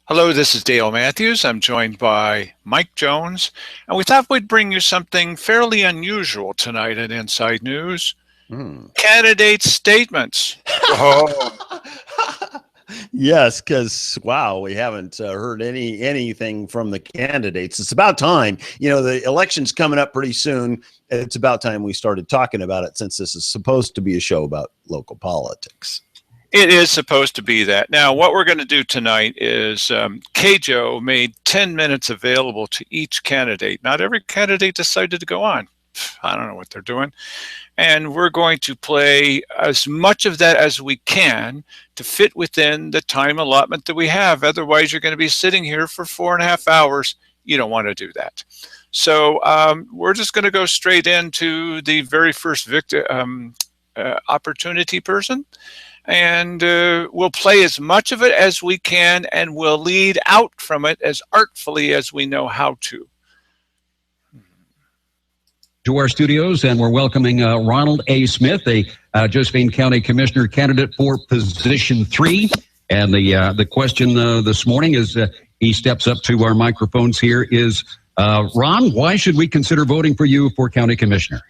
Hello, this is Dale Matthews. I'm joined by Mike Jones, and we thought we'd bring you something fairly unusual tonight at Inside News. Candidate statements. Whoa. Yes, because wow, we haven't heard anything from the candidates. It's about time. You know, the election's coming up pretty soon. It's about time we started talking about it, since this is supposed to be a show about local politics. It is supposed to be that. Now, what we're going to do tonight is KAJO made 10 minutes available to each candidate. Not every candidate decided to go on. I don't know what they're doing. And we're going to play as much of that as we can to fit within the time allotment that we have. Otherwise, you're going to be sitting here for 4.5 hours. You don't want to do that. So we're just going to go straight into the very first opportunity person. And we'll play as much of it as we can, and we'll lead out from it as artfully as we know how to. To our studios, and we're welcoming Ronald A. Smith, a Josephine County Commissioner candidate for position 3. And the question this morning is he steps up to our microphones here is, Ron, why should we consider voting for you for County Commissioner?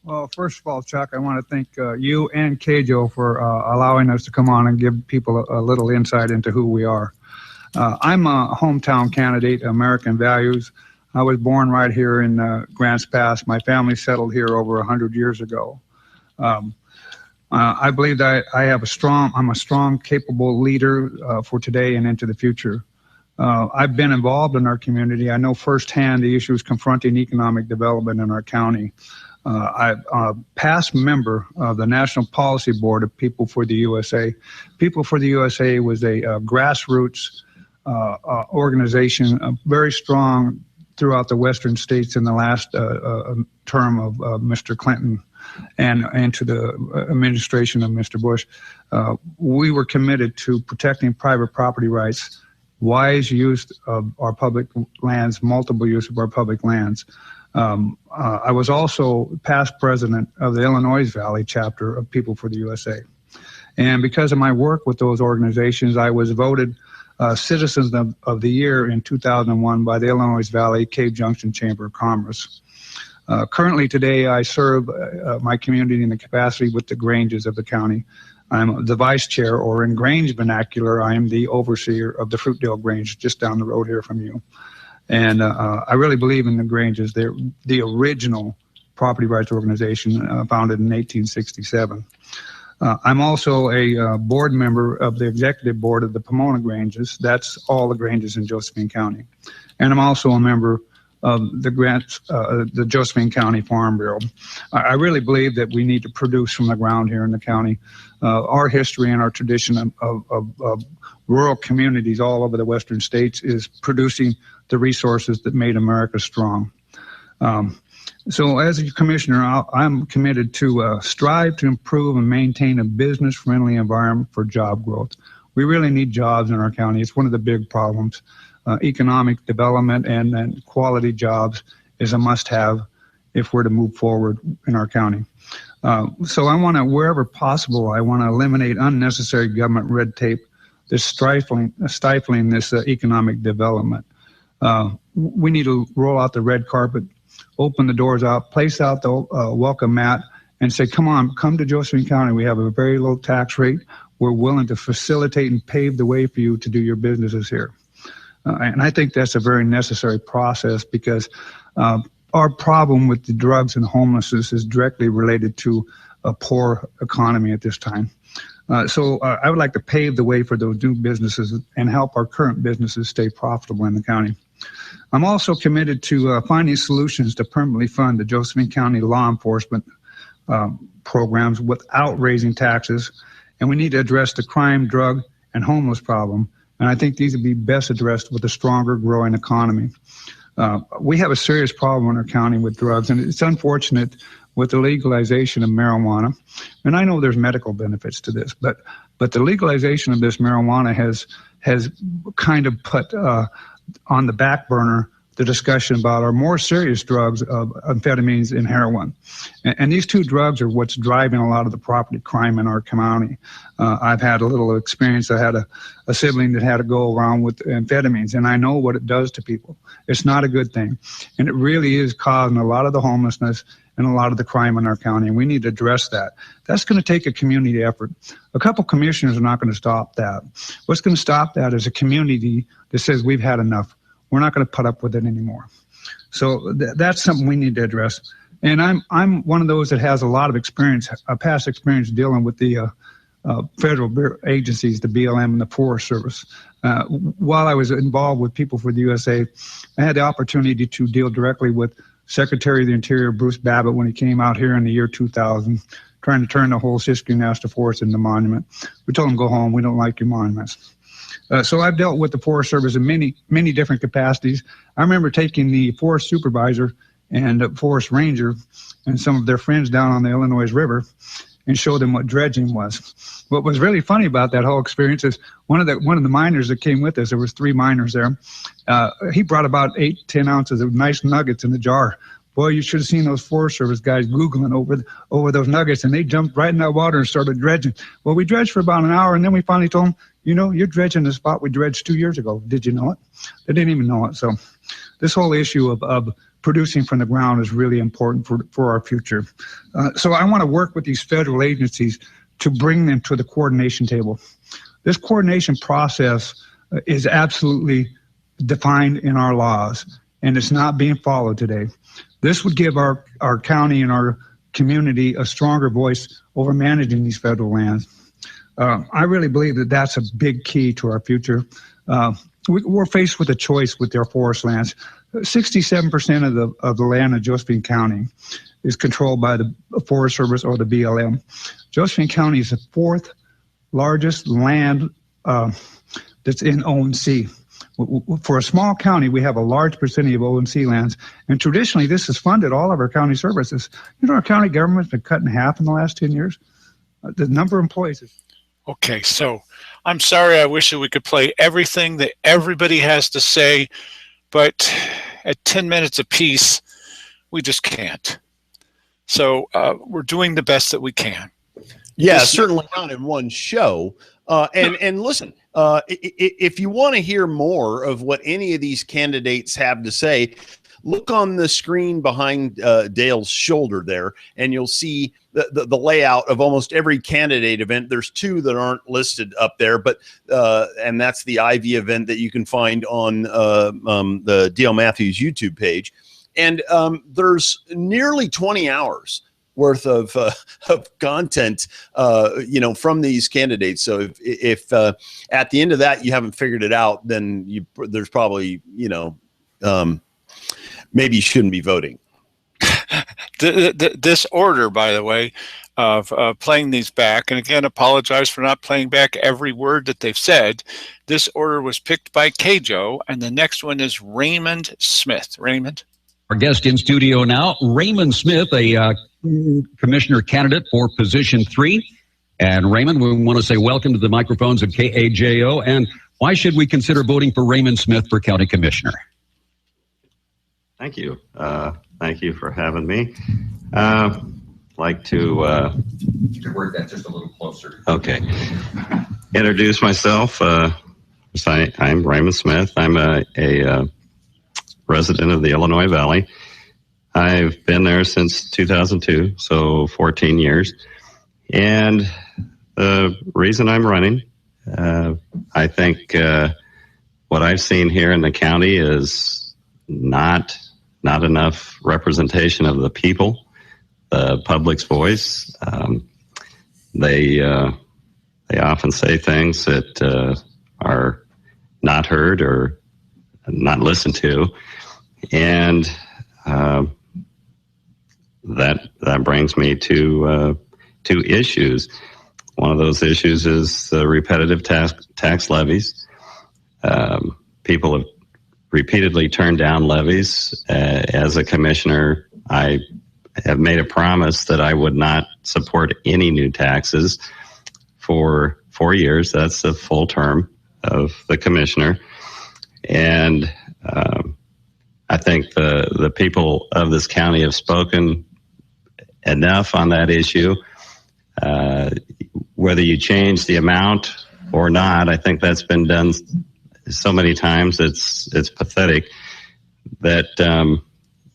Well, first of all, Chuck, I want to thank you and KAJO for allowing us to come on and give people a little insight into who we are. I'm a hometown candidate, American values. I was born right here in Grants Pass. My family settled here over 100 years ago. I believe that I'm a strong, capable leader for today and into the future. I've been involved in our community. I know firsthand the issues confronting economic development in our county. I'm a past member of the National Policy Board of People for the USA. People for the USA was a grassroots organization, very strong throughout the western states in the last term of Mr. Clinton and into the administration of Mr. Bush. We were committed to protecting private property rights, wise use of our public lands, multiple use of our public lands. I was also past president of the Illinois Valley chapter of People for the USA. And because of my work with those organizations, I was voted Citizens of the Year in 2001 by the Illinois Valley Cave Junction Chamber of Commerce. Currently today, I serve my community in the capacity with the Granges of the county. I'm the vice chair, or in Grange vernacular, I am the overseer of the Fruitdale Grange just down the road here from you. And I really believe in the Granges. They're the original property rights organization founded in 1867. I'm also a board member of the executive board of the Pomona Granges. That's all the Granges in Josephine County. And I'm also a member of the Josephine County Farm Bureau. I really believe that we need to produce from the ground here in the county. Our history and our tradition of rural communities all over the western states is producing the resources that made America strong. So as a commissioner, I'm committed to strive to improve and maintain a business-friendly environment for job growth. We really need jobs in our county. It's one of the big problems. Economic development and quality jobs is a must-have if we're to move forward in our county. So I want to, wherever possible, I want to eliminate unnecessary government red tape that's stifling this economic development. We need to roll out the red carpet, open the doors out, place out the welcome mat, and say, come to Josephine County. We have a very low tax rate. We're willing to facilitate and pave the way for you to do your businesses here. And I think that's a very necessary process, because our problem with the drugs and homelessness is directly related to a poor economy at this time. So I would like to pave the way for those new businesses and help our current businesses stay profitable in the county. I'm also committed to finding solutions to permanently fund the Josephine County law enforcement programs without raising taxes. And we need to address the crime, drug, and homeless problem. And I think these would be best addressed with a stronger growing economy. We have a serious problem in our county with drugs, and it's unfortunate with the legalization of marijuana. And I know there's medical benefits to this, but the legalization of this marijuana has kind of put on the back burner the discussion about our more serious drugs of amphetamines and heroin. And these two drugs are what's driving a lot of the property crime in our county. I've had a little experience. I had a sibling that had to go around with amphetamines, and I know what it does to people. It's not a good thing. And it really is causing a lot of the homelessness and a lot of the crime in our county, and we need to address that. That's going to take a community effort. A couple commissioners are not going to stop that. What's going to stop that is a community that says we've had enough. We're not going to put up with it anymore. So that's something we need to address. And I'm one of those that has a lot of experience, past experience dealing with the federal agencies, the BLM and the Forest Service. While I was involved with People for the USA, I had the opportunity to deal directly with Secretary of the Interior Bruce Babbitt when he came out here in the year 2000, trying to turn the whole Siskiyou National Forest into a monument. We told him, go home, we don't like your monuments. So I've dealt with the Forest Service in many different capacities. I remember taking the forest supervisor and forest ranger and some of their friends down on the Illinois River and show them what dredging was. What was really funny about that whole experience is one of the miners that came with us, there was 3 miners there, he brought about 8-10 ounces of nice nuggets in a jar. Boy, you should have seen those Forest Service guys Googling over those nuggets, and they jumped right in that water and started dredging. Well, we dredged for about an hour, and then we finally told them, you know, you're dredging the spot we dredged 2 years ago. Did you know it? They didn't even know it. So this whole issue of producing from the ground is really important for our future. So I want to work with these federal agencies to bring them to the coordination table. This coordination process is absolutely defined in our laws, and it's not being followed today. This would give our county and our community a stronger voice over managing these federal lands. I really believe that that's a big key to our future. We're faced with a choice with our forest lands. 67% of the land in Josephine County is controlled by the Forest Service or the BLM. Josephine County is the 4th largest land that's in O&C. For a small county, we have a large percentage of O&C lands, and traditionally this has funded all of our county services. You know, our county government's been cut in half in the last 10 years. The number of employees is... Okay, so I'm sorry, I wish that we could play everything that everybody has to say, but at 10 minutes apiece, we just can't. So we're doing the best that we can. Yeah, certainly not in one show. And listen, if you want to hear more of what any of these candidates have to say, look on the screen behind Dale's shoulder there, and you'll see the layout of almost every candidate event. There's 2 that aren't listed up there, but and that's the Ivy event that you can find on the Dale Matthews YouTube page. And there's nearly 20 hours worth of content, you know, from these candidates. So if at the end of that you haven't figured it out, then there's probably, you know, maybe you shouldn't be voting. This order, by the way, of playing these back, and again, apologize for not playing back every word that they've said. This order was picked by KAJO, and the next one is Raymond Smith. Raymond? Our guest in studio now, Raymond Smith, a commissioner candidate for position 3. And Raymond, we want to say welcome to the microphones of KAJO. And why should we consider voting for Raymond Smith for county commissioner? Thank you. Thank you for having me. Like to word that just a little closer. Okay. Introduce myself. I'm Raymond Smith. I'm a resident of the Illinois Valley. I've been there since 2002, so 14 years. And the reason I'm running, I think what I've seen here in the county is not enough representation of the people, the public's voice. They often say things that are not heard or not listened to, and that brings me to 2 issues. One of those issues is the repetitive tax levies. People have repeatedly turned down levies. As a commissioner, I have made a promise that I would not support any new taxes for 4 years. That's the full term of the commissioner. And I think the people of this county have spoken enough on that issue. Whether you change the amount or not, I think that's been done so many times. It's pathetic that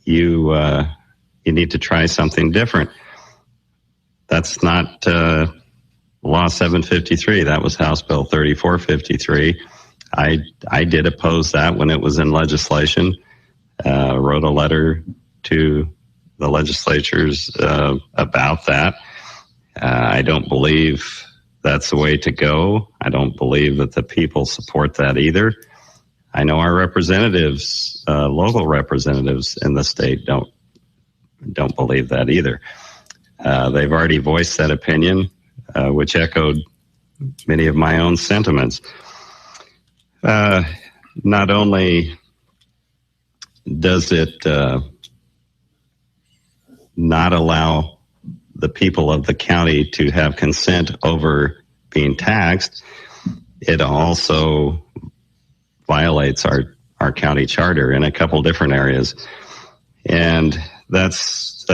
you need to try something different. That's not Law 753. That was House Bill 3453. I did oppose that when it was in legislation. Wrote a letter to the legislatures about that. I don't believe that's the way to go. I don't believe that the people support that either. I know our representatives, local representatives in the state, don't believe that either. They've already voiced that opinion, which echoed many of my own sentiments. Not only does it not allow the people of the county to have consent over being taxed, it also violates our county charter in a couple different areas. And that's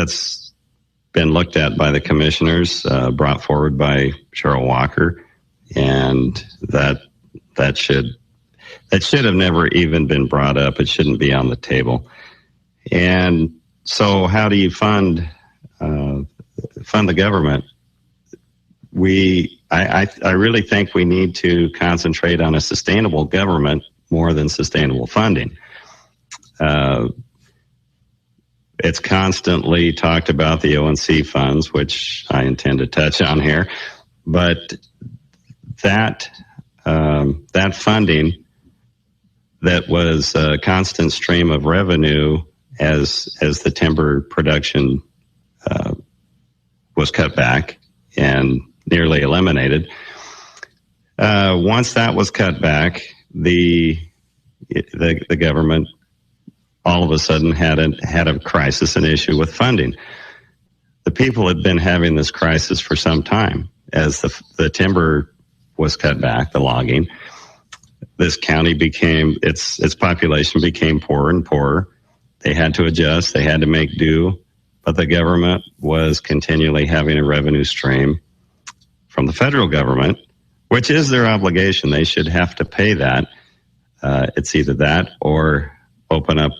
been looked at by the commissioners, brought forward by Cheryl Walker, and that should have never even been brought up. It shouldn't be on the table. And so how do you fund the government? I really think we need to concentrate on a sustainable government more than sustainable funding. It's constantly talked about the ONC funds, which I intend to touch on here, but that funding that was a constant stream of revenue as the timber production was cut back and nearly eliminated. Once that was cut back, the government all of a sudden had a crisis, an issue with funding. The people had been having this crisis for some time as the timber was cut back, the logging. This county its population became poorer and poorer. They had to adjust, they had to make do, but the government was continually having a revenue stream from the federal government, which is their obligation. They should have to pay that. It's either that or open up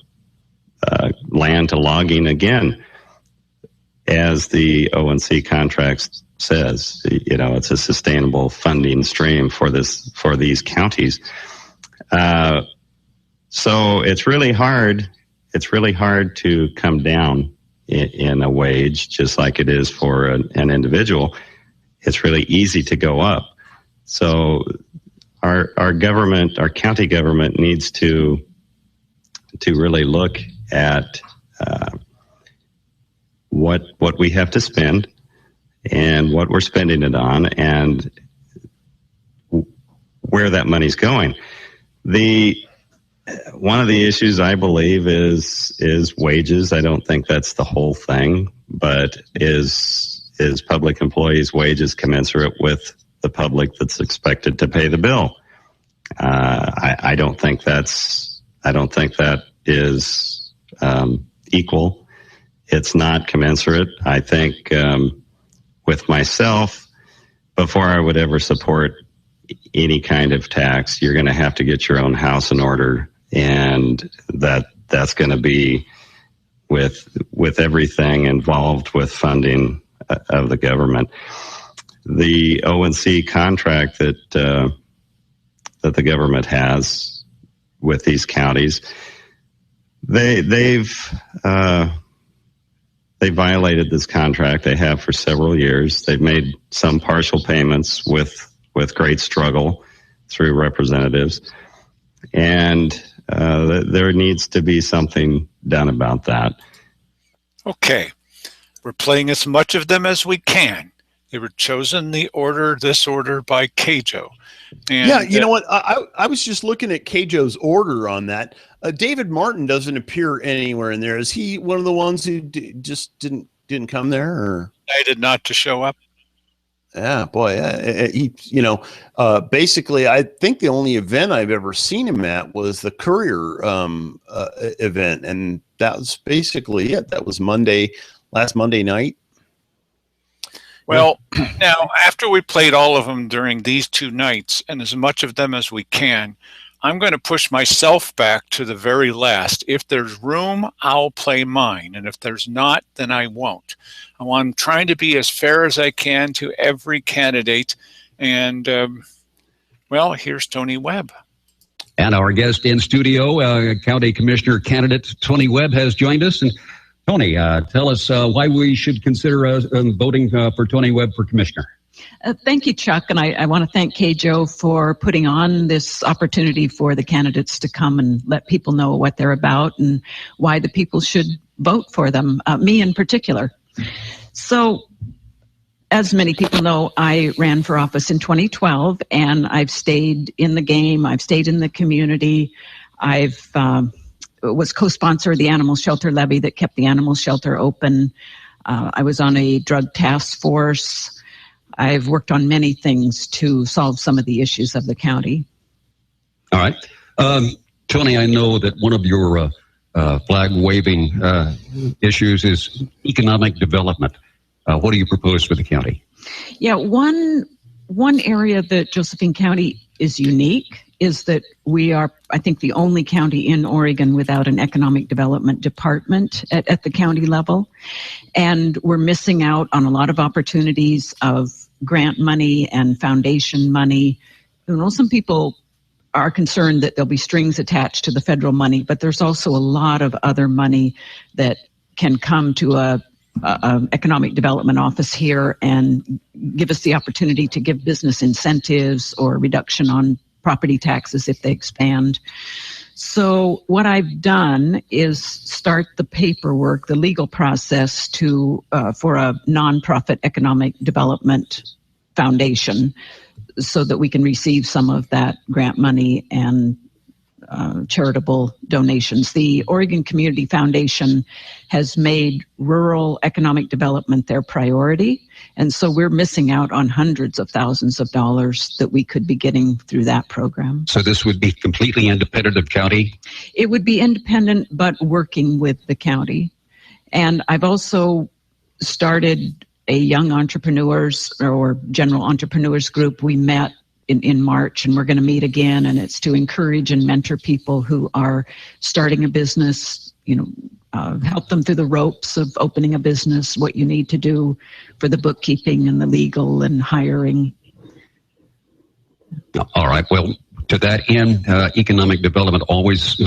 land to logging again. As the ONC contract says, it's a sustainable funding stream for these counties. So it's really hard. It's really hard to come down in a wage, just like it is for an individual. It's really easy to go up. So our government, our county government, needs to really look at what we have to spend and what we're spending it on and where that money's going. One of the issues I believe is wages. I don't think that's the whole thing, but is public employees' wages commensurate with the public that's expected to pay the bill? I don't think that is equal. It's not commensurate. I think with myself, before I would ever support any kind of tax, you're going to have to get your own house in order, and that's going to be with everything involved with funding of the government. The ONC contract that the government has with these counties, they violated this contract. They have for several years. They've made some partial payments with great struggle through representatives, and there needs to be something done about that. Okay, We're playing as much of them as we can. They were chosen this order by KAJO. And, yeah, you know what? I was just looking at KAJO's order on that. David Martin doesn't appear anywhere in there. Is he one of the ones who just didn't come there? Or decided not to show up? Yeah, boy. Basically, I think the only event I've ever seen him at was the Courier event, and that was basically it. That was last Monday night. Well, now, after we played all of them during these 2 nights, and as much of them as we can, I'm going to push myself back to the very last. If there's room, I'll play mine. And if there's not, then I won't. I'm trying to be as fair as I can to every candidate. And, well, here's Tony Webb. And our guest in studio, County Commissioner candidate Tony Webb, has joined us. And Tony, tell us why we should consider voting for Tony Webb for commissioner. Thank you, Chuck. And I want to thank KAJO for putting on this opportunity for the candidates to come and let people know what they're about and why the people should vote for them, me in particular. So, as many people know, I ran for office in 2012, and I've stayed in the game. I've stayed in the community. I've was co-sponsor of the animal shelter levy that kept the animal shelter open. I was on a drug task force. I've worked on many things to solve some of the issues of the county. All right. Tony, I know that one of your flag-waving issues is economic development. What do you propose for the county? Yeah, one area that Josephine County is unique is that we are, I think, the only county in Oregon without an economic development department at the county level. And we're missing out on a lot of opportunities of grant money and foundation money. You know, some people are concerned that there'll be strings attached to the federal money, but there's also a lot of other money that can come to a economic development office here and give us the opportunity to give business incentives or reduction on property taxes if they expand. So what I've done is start the paperwork, the legal process for a nonprofit economic development foundation so that we can receive some of that grant money and charitable donations. The Oregon Community Foundation has made rural economic development their priority, and so we're missing out on hundreds of thousands of dollars that we could be getting through that program. So this would be completely independent of county? It would be independent, but working with the county. And I've also started a young entrepreneurs or general entrepreneurs group. We met in March, and we're going to meet again, and it's to encourage and mentor people who are starting a business, help them through the ropes of opening a business, what you need to do for the bookkeeping and the legal and hiring. All right. Well, to that end, economic development always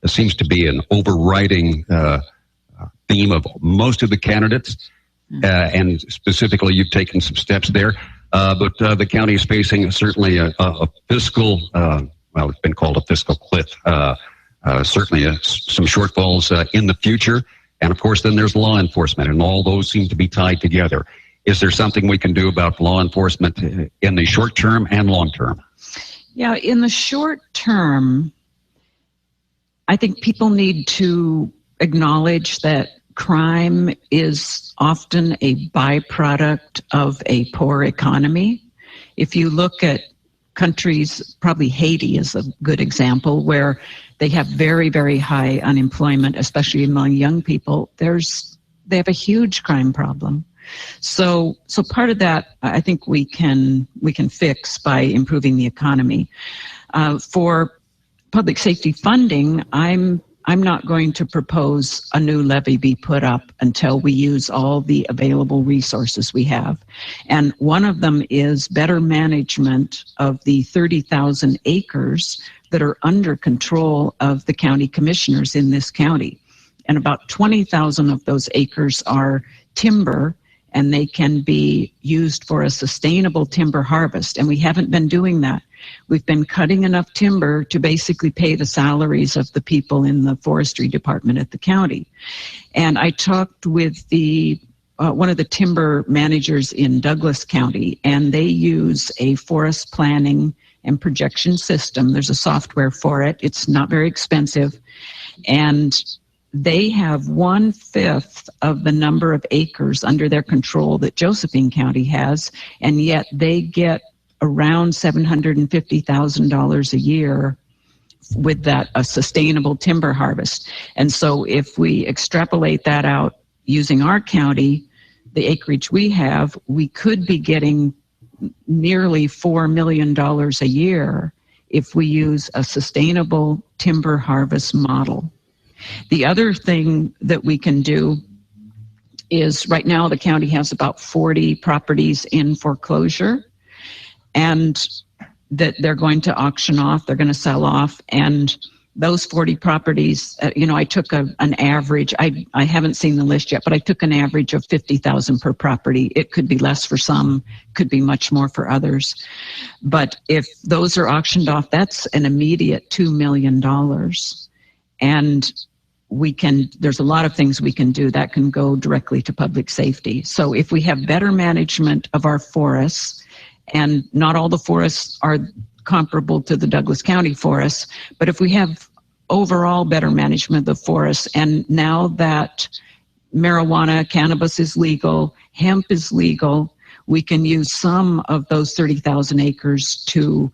seems to be an overriding theme of most of the candidates, and specifically you've taken some steps there. But the county is facing certainly a fiscal, it's been called a fiscal cliff, certainly some shortfalls in the future. And of course, then there's law enforcement, and all those seem to be tied together. Is there something we can do about law enforcement in the short term and long term? Yeah, in the short term, I think people need to acknowledge that crime is often a byproduct of a poor economy. If you look at countries, probably Haiti is a good example, where they have very, very high unemployment, especially among young people. They have a huge crime problem. So part of that, I think we can fix by improving the economy. For public safety funding, I'm not going to propose a new levy be put up until we use all the available resources we have. And one of them is better management of the 30,000 acres that are under control of the county commissioners in this county. And about 20,000 of those acres are timber, and they can be used for a sustainable timber harvest. And we haven't been doing that. We've been cutting enough timber to basically pay the salaries of the people in the forestry department at the county. And I talked with one of the timber managers in Douglas County, and they use a forest planning and projection system. There's a software for it. It's not very expensive. And they have 1/5 of the number of acres under their control that Josephine County has, and yet they get around $750,000 a year with that a sustainable timber harvest. And so if we extrapolate that out using our county, the acreage we have, we could be getting nearly $4 million a year if we use a sustainable timber harvest model. The other thing that we can do is right now the county has about 40 properties in foreclosure, and that they're going to auction off, they're going to sell off. And those 40 properties, I took an average, I haven't seen the list yet, but I took an average of 50,000 per property. It could be less for some, could be much more for others. But if those are auctioned off, that's an immediate $2 million. And there's a lot of things we can do that can go directly to public safety. So if we have better management of our forests, and not all the forests are comparable to the Douglas County forests, but if we have overall better management of the forests, and now that marijuana, cannabis is legal, hemp is legal, we can use some of those 30,000 acres to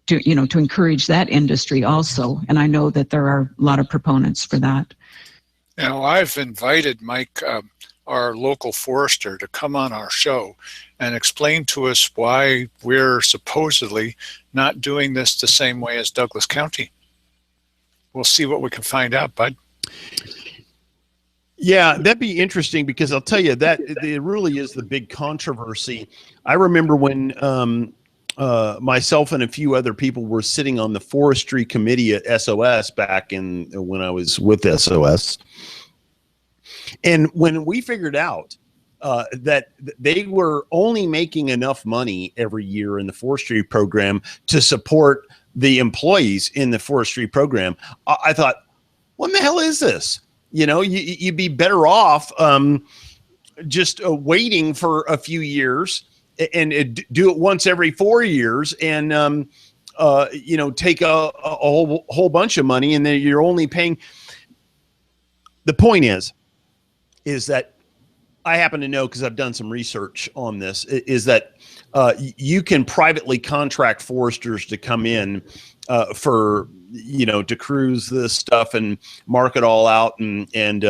encourage that industry also. And I know that there are a lot of proponents for that. Now, I've invited Mike, our local forester, to come on our show and explain to us why we're supposedly not doing this the same way as Douglas County. We'll see what we can find out, bud. Yeah, that'd be interesting, because I'll tell you that it really is the big controversy. I remember when myself and a few other people were sitting on the forestry committee at SOS back when I was with SOS. And when we figured out that they were only making enough money every year in the forestry program to support the employees in the forestry program, I thought, what the hell is this? You'd be better off just waiting for a few years and do it once every 4 years and, take a whole bunch of money, and then you're only paying. The point is that I happen to know, because I've done some research on this, is that you can privately contract foresters to come in for, to cruise this stuff and mark it all out and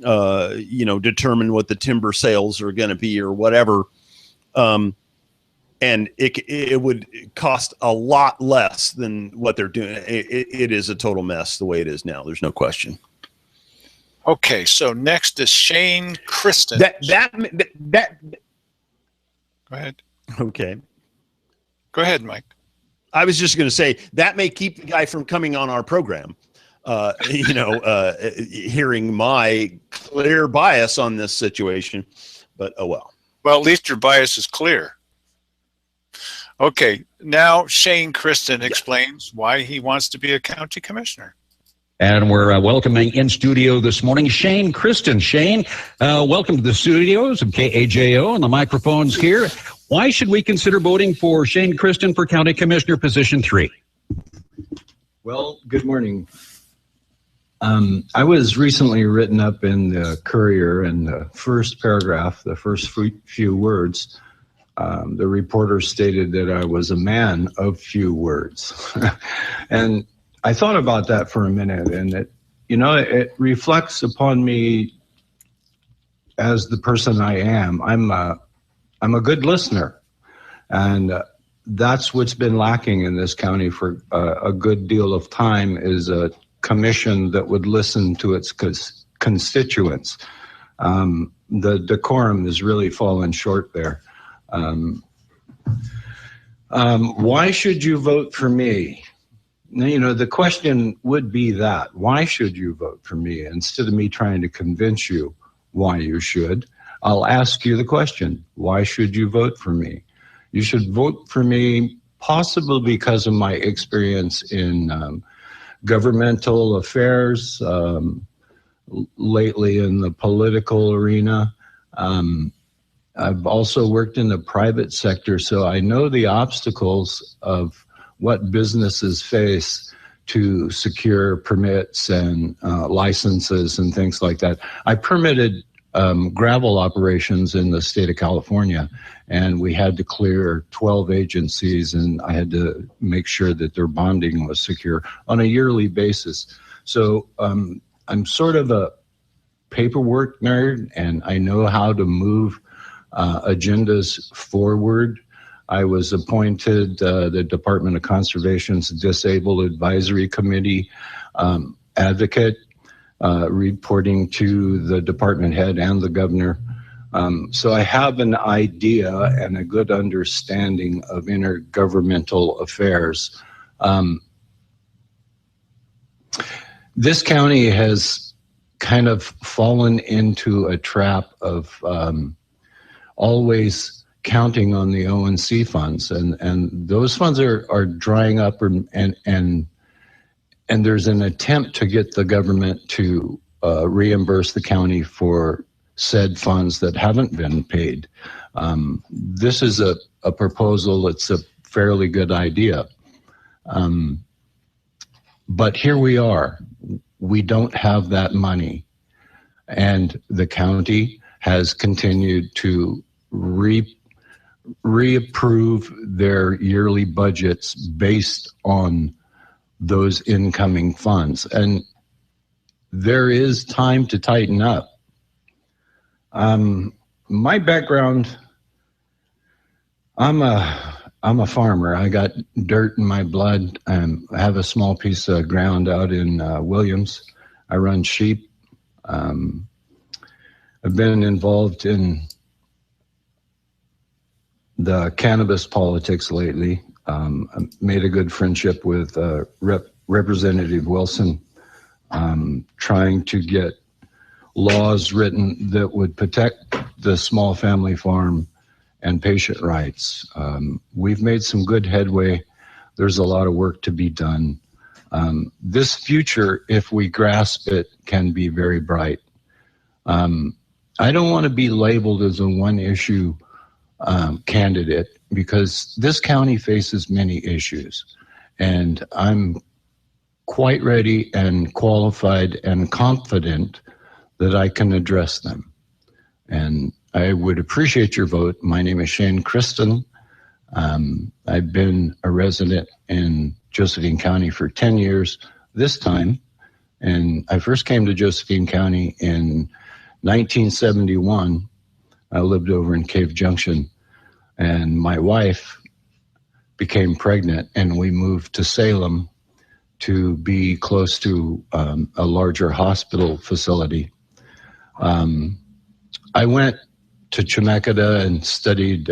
determine what the timber sales are going to be or whatever. And it would cost a lot less than what they're doing. It is a total mess the way it is now. There's no question. Okay, so next is Shane Kristen. That. Go ahead. Okay. Go ahead, Mike. I was just going to say that may keep the guy from coming on our program. Hearing my clear bias on this situation, but oh well. Well, at least your bias is clear. Okay, now Shane Kristen explains why he wants to be a county commissioner. And we're welcoming in studio this morning Shane Kristen. Shane, welcome to the studios of KAJO and the microphones here. Why should we consider voting for Shane Kristen for County Commissioner Position 3? Well, good morning. I was recently written up in the Courier, and the first paragraph, the first few words, the reporter stated that I was a man of few words. And I thought about that for a minute, and it reflects upon me as the person I am. I'm a good listener, and that's what's been lacking in this county for a good deal of time, is a commission that would listen to its constituents. The decorum has really fallen short there. Why should you vote for me? The question would be that. Why should you vote for me? Instead of me trying to convince you why you should, I'll ask you the question. Why should you vote for me? You should vote for me possibly because of my experience in governmental affairs, lately in the political arena. I've also worked in the private sector, so I know the obstacles of what businesses face to secure permits and licenses and things like that. I permitted gravel operations in the state of California, and we had to clear 12 agencies, and I had to make sure that their bonding was secure on a yearly basis. So I'm sort of a paperwork nerd, and I know how to move agendas forward. I was appointed the Department of Conservation's Disabled Advisory Committee advocate, reporting to the department head and the governor. So I have an idea and a good understanding of intergovernmental affairs. This county has kind of fallen into a trap of always counting on the O&C funds, and those funds are drying up, and there's an attempt to get the government to reimburse the county for said funds that haven't been paid. This is a proposal that's a fairly good idea. But here we are. We don't have that money. And the county has continued to reapprove their yearly budgets based on those incoming funds. And there is time to tighten up. My background, I'm a farmer. I got dirt in my blood. I have a small piece of ground out in Williams. I run sheep. I've been involved in the cannabis politics lately. I made a good friendship with Representative Wilson, trying to get laws written that would protect the small family farm and patient rights. We've made some good headway. There's a lot of work to be done. This future, if we grasp it, can be very bright. I don't want to be labeled as a one-issue candidate, because this county faces many issues, and I'm quite ready and qualified and confident that I can address them. And I would appreciate your vote. My name is Shane Kristen. I've been a resident in Josephine County for 10 years this time, and I first came to Josephine County in 1971. I lived over in Cave Junction, and my wife became pregnant, and we moved to Salem to be close to a larger hospital facility. I went to Chemeketa and studied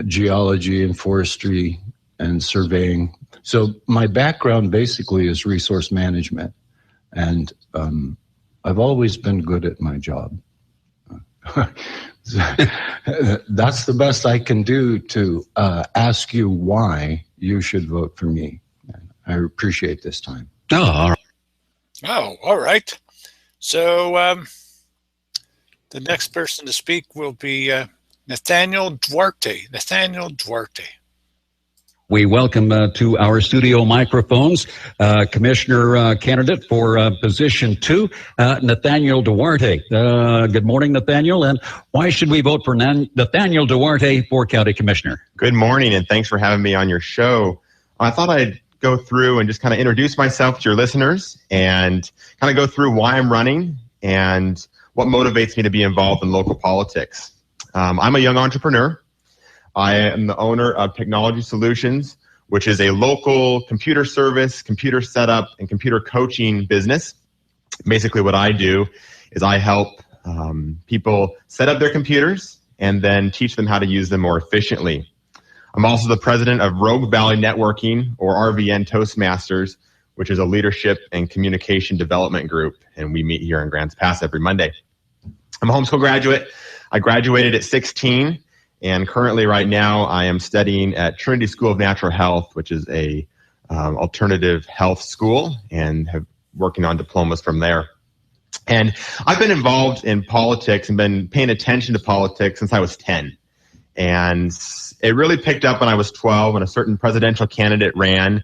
geology and forestry and surveying. So my background basically is resource management, and I've always been good at my job. That's the best I can do to ask you why you should vote for me. I appreciate this time. Oh, all right. Oh, all right. So the next person to speak will be Nathaniel Duarte. Nathaniel Duarte. We welcome to our studio microphones Commissioner candidate for position 2, Nathaniel Duarte. Good morning, Nathaniel. And why should we vote for Nathaniel Duarte for County Commissioner? Good morning, and thanks for having me on your show. I thought I'd go through and just kind of introduce myself to your listeners and kind of go through why I'm running and what motivates me to be involved in local politics. I'm a young entrepreneur. I am the owner of Technology Solutions, which is a local computer service, computer setup, and computer coaching business. Basically what I do is I help people set up their computers and then teach them how to use them more efficiently. I'm also the president of Rogue Valley Networking, or RVN Toastmasters, which is a leadership and communication development group, and we meet here in Grants Pass every Monday. I'm a homeschool graduate. I graduated at 16. And currently, right now, I am studying at Trinity School of Natural Health, which is a alternative health school, and have working on diplomas from there. And I've been involved in politics and been paying attention to politics since I was 10. And it really picked up when I was 12 when a certain presidential candidate ran.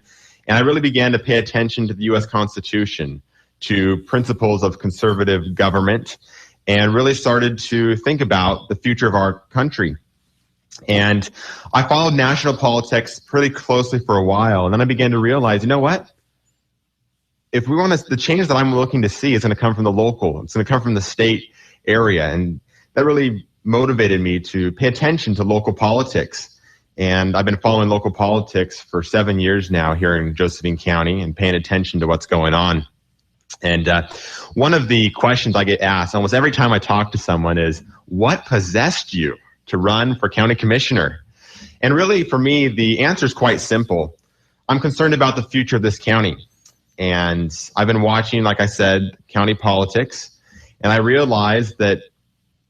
And I really began to pay attention to the U.S. Constitution, to principles of conservative government, and really started to think about the future of our country. And I followed national politics pretty closely for a while. And then I began to realize, you know what? If we want to, the change that I'm looking to see is going to come from the local. It's going to come from the state area. And that really motivated me to pay attention to local politics. And I've been following local politics for 7 years now here in Josephine County and paying attention to what's going on. And one of the questions I get asked almost every time I talk to someone is, what possessed you to run for county commissioner? And really, for me, the answer is quite simple. I'm concerned about the future of this county. And I've been watching, like I said, county politics. And I realized that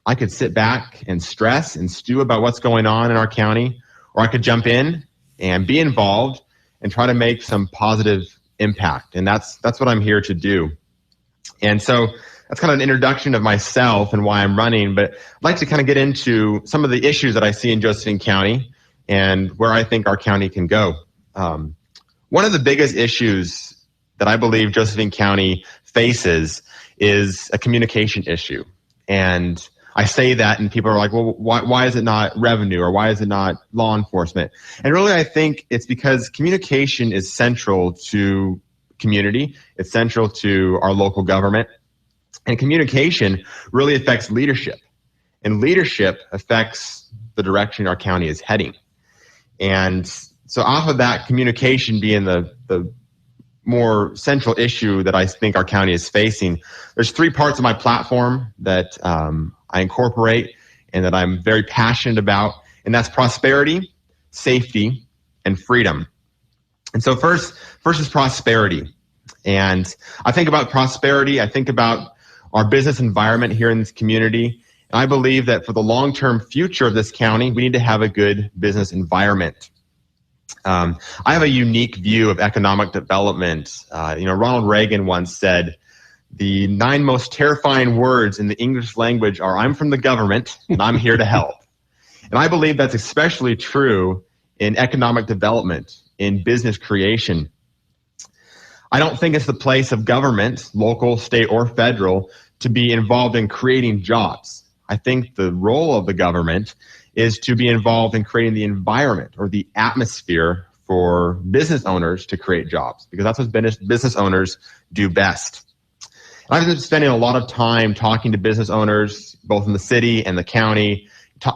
I could sit back and stress and stew about what's going on in our county, or I could jump in and be involved and try to make some positive impact. And that's what I'm here to do. And so that's kind of an introduction of myself and why I'm running, but I'd like to kind of get into some of the issues that I see in Josephine County and where I think our county can go. One of the biggest issues that I believe Josephine County faces is a communication issue. And I say that and people are like, well, why is it not revenue, or why is it not law enforcement? And really, I think it's because communication is central to community. It's central to our local government. And communication really affects leadership. And leadership affects the direction our county is heading. And so off of that, communication being the more central issue that I think our county is facing, there's 3 parts of my platform that I incorporate and that I'm very passionate about, and that's prosperity, safety, and freedom. And so first is prosperity. And I think about prosperity, I think about our business environment here in this community. And I believe that for the long-term future of this county, we need to have a good business environment. I have a unique view of economic development. Ronald Reagan once said, the 9 most terrifying words in the English language are, I'm from the government and I'm here to help. And I believe that's especially true in economic development, in business creation. I don't think it's the place of government, local, state, or federal, to be involved in creating jobs. I think the role of the government is to be involved in creating the environment or the atmosphere for business owners to create jobs, because that's what business owners do best. And I've been spending a lot of time talking to business owners, both in the city and the county,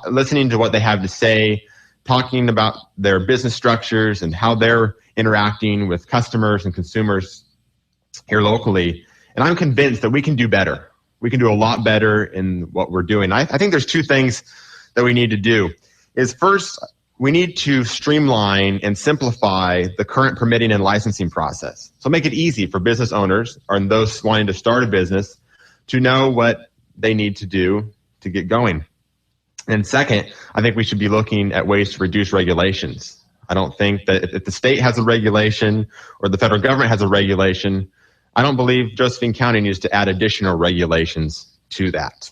listening to what they have to say, talking about their business structures and how they're interacting with customers and consumers here locally. And I'm convinced that we can do better. We can do a lot better in what we're doing. I think there's 2 things that we need to do. Is first, we need to streamline and simplify the current permitting and licensing process. So make it easy for business owners and those wanting to start a business to know what they need to do to get going. And second, I think we should be looking at ways to reduce regulations. I don't think that if the state has a regulation or the federal government has a regulation, I don't believe Josephine County needs to add additional regulations to that.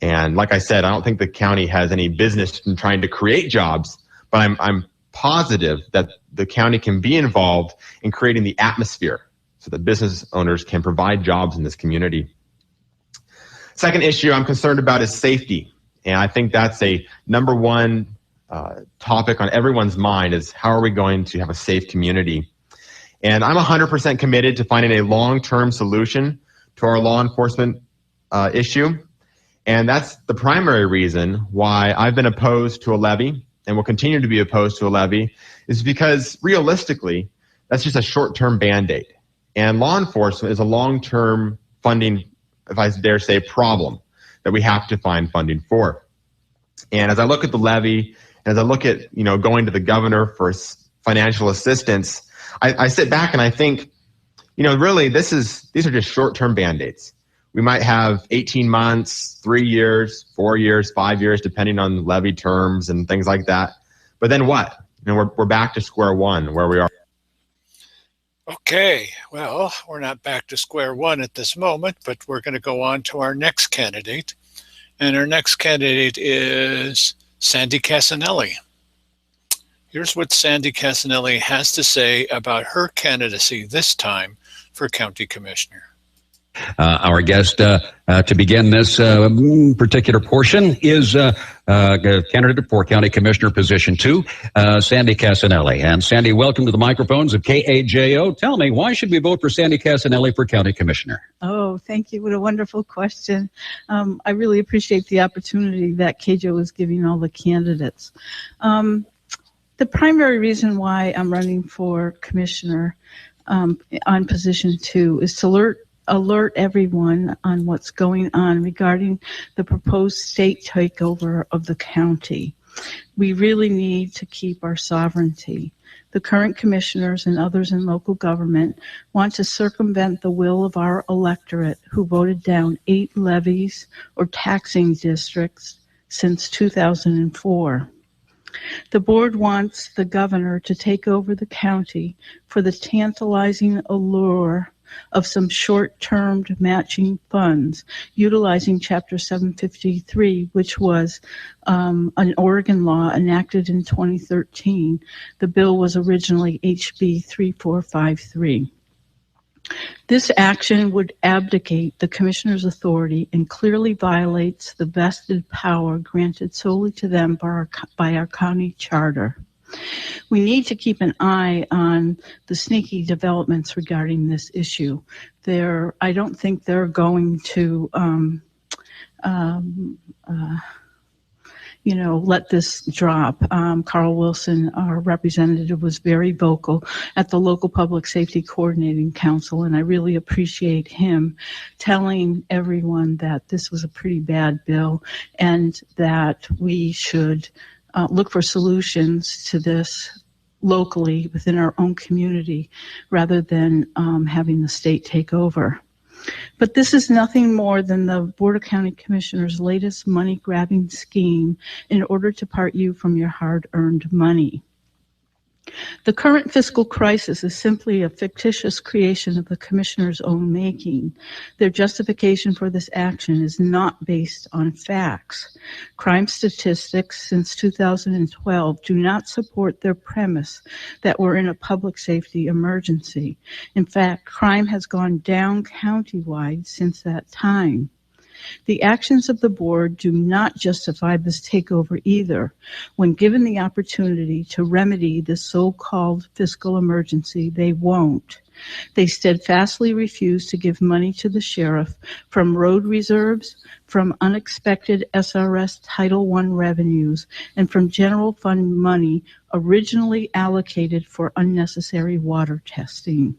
And like I said, I don't think the county has any business in trying to create jobs, but I'm positive that the county can be involved in creating the atmosphere so that business owners can provide jobs in this community. Second issue I'm concerned about is safety. And I think that's a number 1 topic on everyone's mind, is how are we going to have a safe community? And I'm 100% committed to finding a long-term solution to our law enforcement issue. And that's the primary reason why I've been opposed to a levy and will continue to be opposed to a levy, is because realistically, that's just a short-term Band-Aid. And law enforcement is a long-term funding, if I dare say, problem that we have to find funding for. And as I look at the levy, and as I look at going to the governor for financial assistance, I sit back and I think, really these are just short-term Band-Aids. We might have 18 months, 3 years, 4 years, 5 years, depending on levy terms and things like that. But then what? We're back to square one where we are. Okay, well, we're not back to square one at this moment, but we're going to go on to our next candidate. And our next candidate is Sandy Casanelli. Here's what Sandy Casanelli has to say about her candidacy this time for county commissioner. Our guest to begin this particular portion is candidate for County Commissioner Position 2, Sandy Casanelli. And Sandy, welcome to the microphones of KAJO. Tell me, why should we vote for Sandy Casanelli for County Commissioner? Oh, thank you. What a wonderful question. I really appreciate the opportunity that KAJO is giving all the candidates. The primary reason why I'm running for commissioner on Position 2 is to alert everyone on what's going on regarding the proposed state takeover of the county. We really need to keep our sovereignty. The current commissioners and others in local government want to circumvent the will of our electorate who voted down 8 levies or taxing districts since 2004. The board wants the governor to take over the county for the tantalizing allure of some short-term matching funds, utilizing Chapter 753, which was an Oregon law enacted in 2013. The bill was originally HB 3453. This action would abdicate the commissioner's authority and clearly violates the vested power granted solely to them by our county charter. We need to keep an eye on the sneaky developments regarding this issue. I don't think they're going to, let this drop. Carl Wilson, our representative, was very vocal at the local Public Safety Coordinating Council, and I really appreciate him telling everyone that this was a pretty bad bill and that we should look for solutions to this locally within our own community rather than having the state take over. But this is nothing more than the Board of County Commissioners' latest money-grabbing scheme in order to part you from your hard-earned money. The current fiscal crisis is simply a fictitious creation of the commissioners' own making. Their justification for this action is not based on facts. Crime statistics since 2012 do not support their premise that we're in a public safety emergency. In fact, crime has gone down countywide since that time. The actions of the board do not justify this takeover either. When given the opportunity to remedy this so-called fiscal emergency, they won't. They steadfastly refuse to give money to the sheriff from road reserves, from unexpected SRS Title I revenues, and from general fund money originally allocated for unnecessary water testing.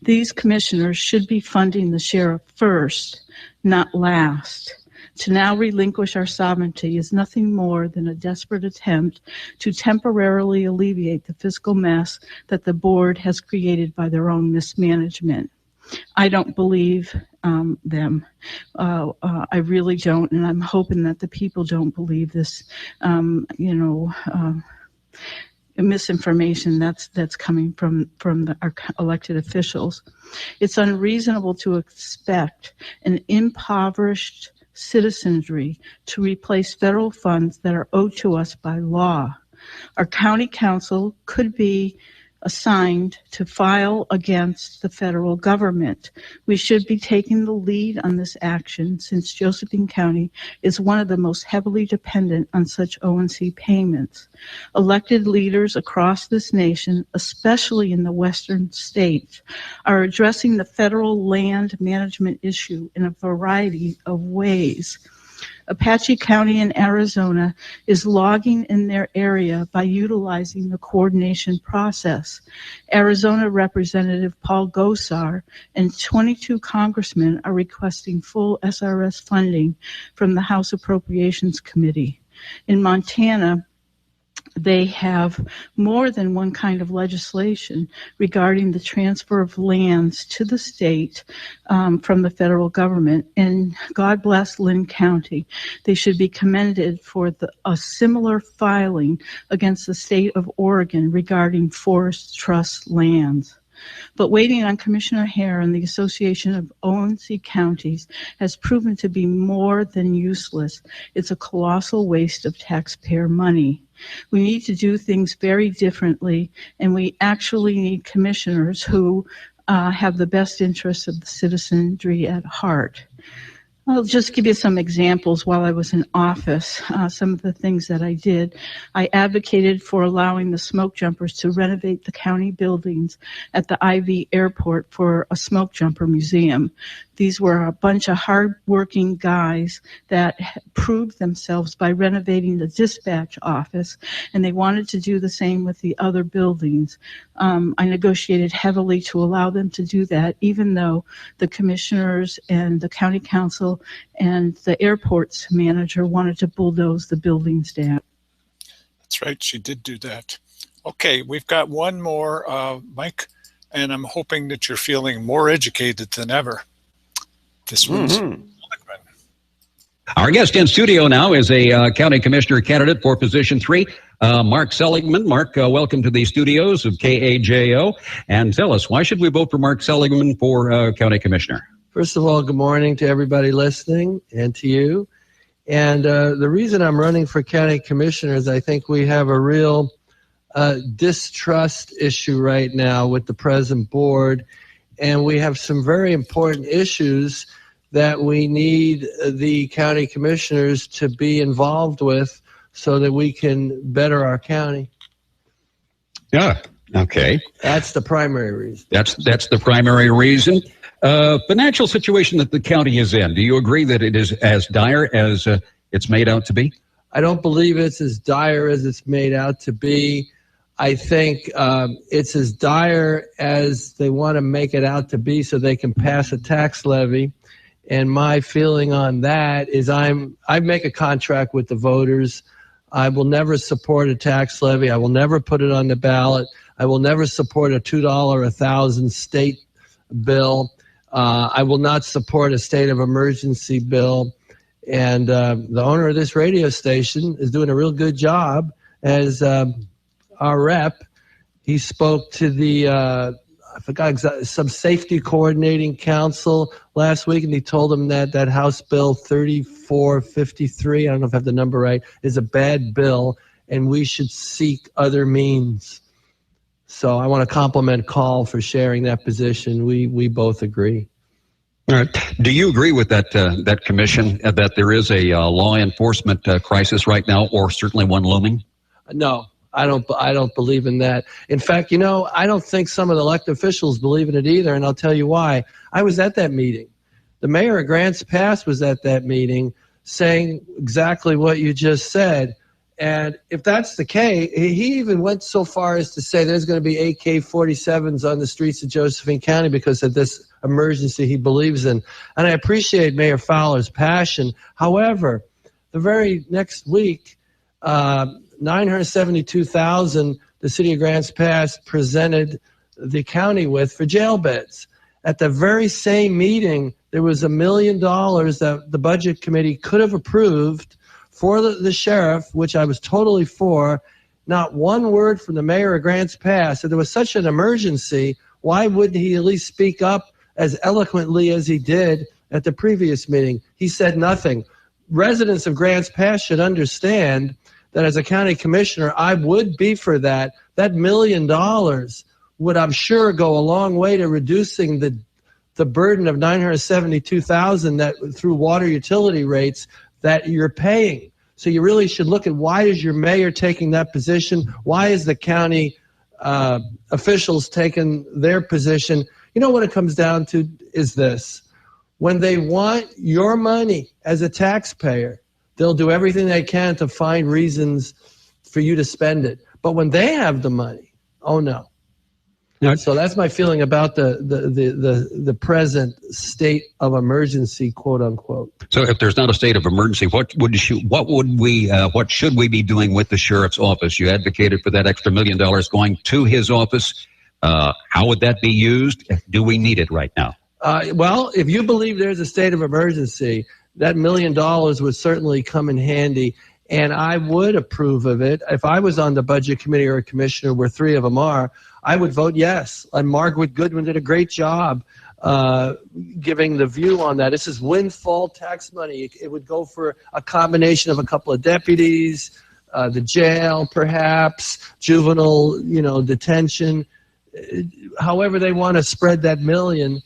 These commissioners should be funding the sheriff first, not last. To now relinquish our sovereignty is nothing more than a desperate attempt to temporarily alleviate the fiscal mess that the board has created by their own mismanagement. I don't believe them. I really don't, and I'm hoping that the people don't believe this, misinformation that's coming from our elected officials. It's unreasonable to expect an impoverished citizenry to replace federal funds that are owed to us by law. Our county council could be assigned to file against the federal government. We should be taking the lead on this action since Josephine County is one of the most heavily dependent on such O&C payments. Elected leaders across this nation, especially in the western states, are addressing the federal land management issue in a variety of ways. Apache County in Arizona is logging in their area by utilizing the coordination process. Arizona Representative Paul Gosar and 22 congressmen are requesting full SRS funding from the House Appropriations Committee. In Montana, they have more than one kind of legislation regarding the transfer of lands to the state from the federal government. And God bless Lynn County. They should be commended for a similar filing against the state of Oregon regarding forest trust lands. But waiting on Commissioner Hare and the Association of ONC Counties has proven to be more than useless. It's a colossal waste of taxpayer money. We need to do things very differently, and we actually need commissioners who have the best interests of the citizenry at heart. I'll just give you some examples while I was in office, some of the things that I did. I advocated for allowing the smoke jumpers to renovate the county buildings at the IV airport for a smoke jumper museum. These were a bunch of hardworking guys that proved themselves by renovating the dispatch office, and they wanted to do the same with the other buildings. I negotiated heavily to allow them to do that, even though the commissioners and the county council and the airport's manager wanted to bulldoze the buildings down. That's right, she did do that. Okay, we've got one more, Mike, and I'm hoping that you're feeling more educated than ever. This one's Our guest in studio now is a county commissioner candidate for position 3, Mark Seligman. Mark, welcome to the studios of KAJO. And tell us, why should we vote for Mark Seligman for county commissioner? First of all, good morning to everybody listening and to you. And the reason I'm running for county commissioner is I think we have a real distrust issue right now with the present board. And we have some very important issues that we need the county commissioners to be involved with so that we can better our county. Yeah, okay. That's the primary reason. That's the primary reason. Financial situation that the county is in, do you agree that it is as dire as it's made out to be? I don't believe it's as dire as it's made out to be. I think it's as dire as they want to make it out to be so they can pass a tax levy. And my feeling on that is I make a contract with the voters. I will never support a tax levy. I will never put it on the ballot. I will never support a $2 1,000 state bill. I will not support a state of emergency bill. And the owner of this radio station is doing a real good job as our rep. He spoke to the I forgot exactly, some safety coordinating council last week, and he told them that House Bill 3453, I don't know if I have the number right, is a bad bill, and we should seek other means. So I want to compliment Carl for sharing that position. We both agree. All right. Do you agree with that commission that there is a law enforcement crisis right now, or certainly one looming? No. I don't believe in that. In fact, I don't think some of the elected officials believe in it either, and I'll tell you why. I was at that meeting. The mayor of Grants Pass was at that meeting saying exactly what you just said. And if that's the case, he even went so far as to say there's going to be AK-47s on the streets of Josephine County because of this emergency he believes in. And I appreciate Mayor Fowler's passion. However, the very next week, $972,000 the city of Grants Pass presented the county with for jail beds. At the very same meeting, there was $1 million that the budget committee could have approved for the sheriff, which I was totally for. Not one word from the mayor of Grants Pass. If there was such an emergency, why wouldn't he at least speak up as eloquently as he did at the previous meeting? He said nothing. Residents of Grants Pass should understand that as a county commissioner, I would be for that. That $1 million would, I'm sure, go a long way to reducing the burden of $972,000 that through water utility rates that you're paying. So you really should look at why is your mayor taking that position? Why is the county officials taking their position? You know what it comes down to is this. When they want your money as a taxpayer, they'll do everything they can to find reasons for you to spend it. But when they have the money, oh no. So that's my feeling about the present state of emergency, quote unquote. So if there's not a state of emergency, what should we be doing with the sheriff's office? You advocated for that extra $1 million going to his office. How would that be used? Do we need it right now? Well, if you believe there's a state of emergency, that $1 million would certainly come in handy. and I would approve of it. If I was on the budget committee or a commissioner, where three of them are, I would vote yes. And Margaret Goodwin did a great job giving the view on that. This is windfall tax money. It would go for a combination of a couple of deputies, the jail, perhaps, juvenile, detention, however they want to spread that million.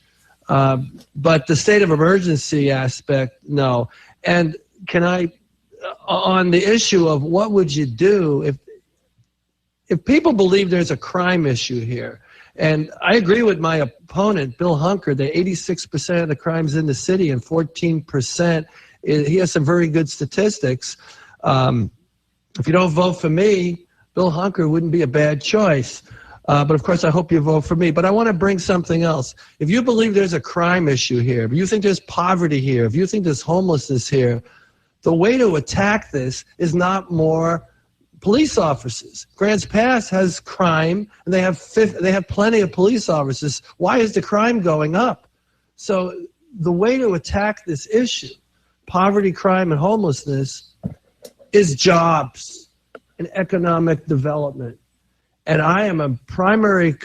But the state of emergency aspect, no. And can I, on the issue of what would you do if people believe there's a crime issue here, and I agree with my opponent, Bill Hunker, that 86% of the crimes in the city and 14%, he has some very good statistics. If you don't vote for me, Bill Hunker wouldn't be a bad choice. But of course, I hope you vote for me. But I want to bring something else. If you believe there's a crime issue here, if you think there's poverty here, if you think there's homelessness here, the way to attack this is not more police officers. Grants Pass has crime, and they have plenty of police officers. Why is the crime going up? So the way to attack this issue, poverty, crime, and homelessness, is jobs and economic development. And I am a primary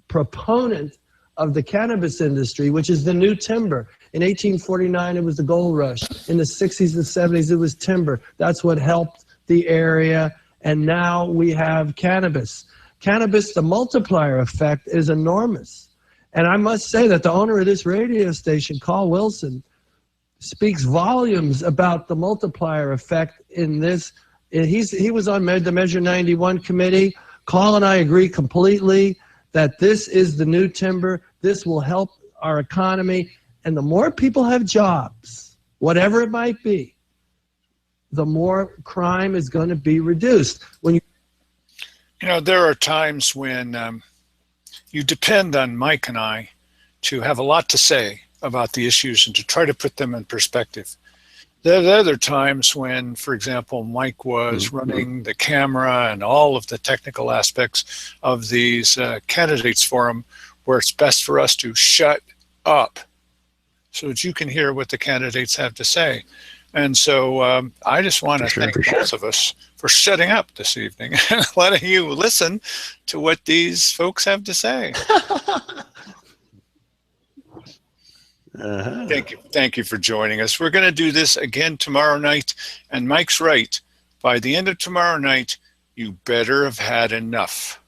proponent of the cannabis industry, which is the new timber. In 1849, it was the gold rush. In the 60s and 70s, it was timber. That's what helped the area. And now we have cannabis. Cannabis, the multiplier effect is enormous. And I must say that the owner of this radio station, Carl Wilson, speaks volumes about the multiplier effect in this. He was on the Measure 91 committee. Carl and I agree completely that this is the new timber. This will help our economy. And the more people have jobs, whatever it might be, the more crime is going to be reduced. When there are times when you depend on Mike and I to have a lot to say about the issues and to try to put them in perspective. There are other times when, for example, Mike was running the camera and all of the technical aspects of these candidates forum, where it's best for us to shut up so that you can hear what the candidates have to say. And so I just want to thank both of us for shutting up this evening and letting you listen to what these folks have to say. Thank you for joining us. We're going to do this again tomorrow night, and Mike's right. By the end of tomorrow night, you better have had enough.